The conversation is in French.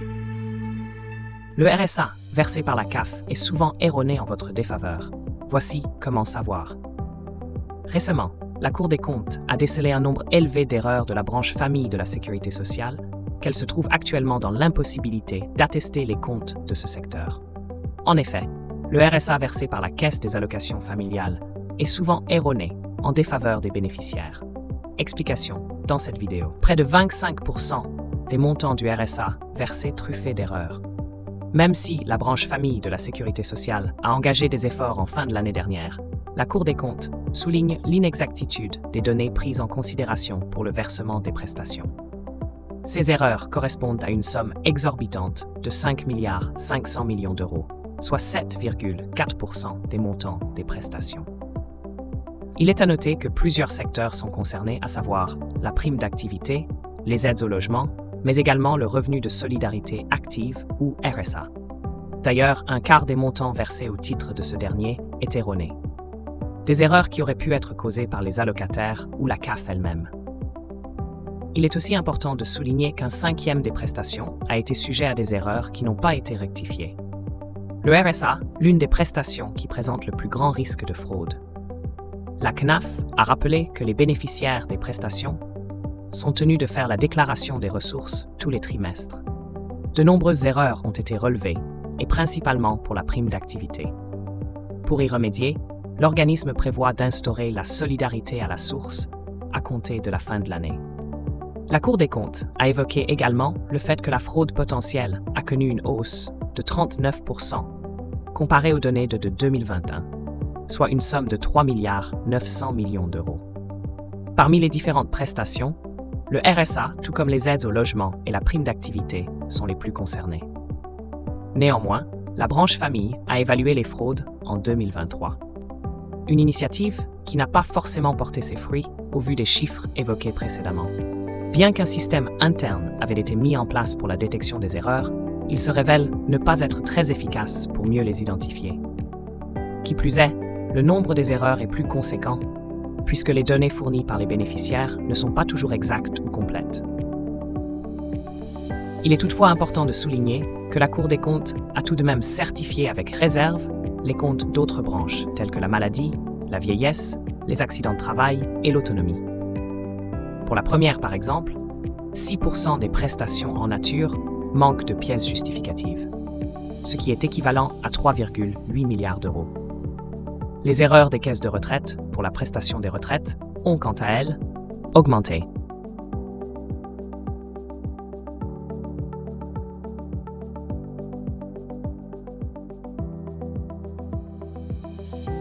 Le RSA versé par la CAF est souvent erroné en votre défaveur. Voici comment savoir. Récemment, la Cour des comptes a décelé un nombre élevé d'erreurs de la branche famille de la Sécurité sociale, qu'elle se trouve actuellement dans l'impossibilité d'attester les comptes de ce secteur. En effet, le RSA versé par la Caisse des allocations familiales est souvent erroné en défaveur des bénéficiaires. Explication dans cette vidéo. Près de 25% des montants du RSA versés truffés d'erreurs. Même si la branche famille de la Sécurité sociale a engagé des efforts en fin de l'année dernière, la Cour des comptes souligne l'inexactitude des données prises en considération pour le versement des prestations. Ces erreurs correspondent à une somme exorbitante de 5,5 milliards d'euros, soit 7,4% des montants des prestations. Il est à noter que plusieurs secteurs sont concernés, à savoir la prime d'activité, les aides au logement, mais également le revenu de solidarité active ou RSA. D'ailleurs, un quart des montants versés au titre de ce dernier est erroné. Des erreurs qui auraient pu être causées par les allocataires ou la CAF elle-même. Il est aussi important de souligner qu'un cinquième des prestations a été sujet à des erreurs qui n'ont pas été rectifiées. Le RSA, l'une des prestations qui présente le plus grand risque de fraude. La CNAF a rappelé que les bénéficiaires des prestations sont tenus de faire la déclaration des ressources tous les trimestres. De nombreuses erreurs ont été relevées, et principalement pour la prime d'activité. Pour y remédier, l'organisme prévoit d'instaurer la solidarité à la source à compter de la fin de l'année. La Cour des comptes a évoqué également le fait que la fraude potentielle a connu une hausse de 39% comparée aux données de 2021, soit une somme de 3,9 milliards d'euros. Parmi les différentes prestations, le RSA, tout comme les aides au logement et la prime d'activité, sont les plus concernés. Néanmoins, la branche famille a évalué les fraudes en 2023. Une initiative qui n'a pas forcément porté ses fruits au vu des chiffres évoqués précédemment. Bien qu'un système interne avait été mis en place pour la détection des erreurs, il se révèle ne pas être très efficace pour mieux les identifier. Qui plus est, le nombre des erreurs est plus conséquent, puisque les données fournies par les bénéficiaires ne sont pas toujours exactes ou complètes. Il est toutefois important de souligner que la Cour des comptes a tout de même certifié avec réserve les comptes d'autres branches, telles que la maladie, la vieillesse, les accidents de travail et l'autonomie. Pour la première, par exemple, 6% des prestations en nature manquent de pièces justificatives, ce qui est équivalent à 3,8 milliards d'euros. Les erreurs des caisses de retraite pour la prestation des retraites ont, quant à elles, augmenté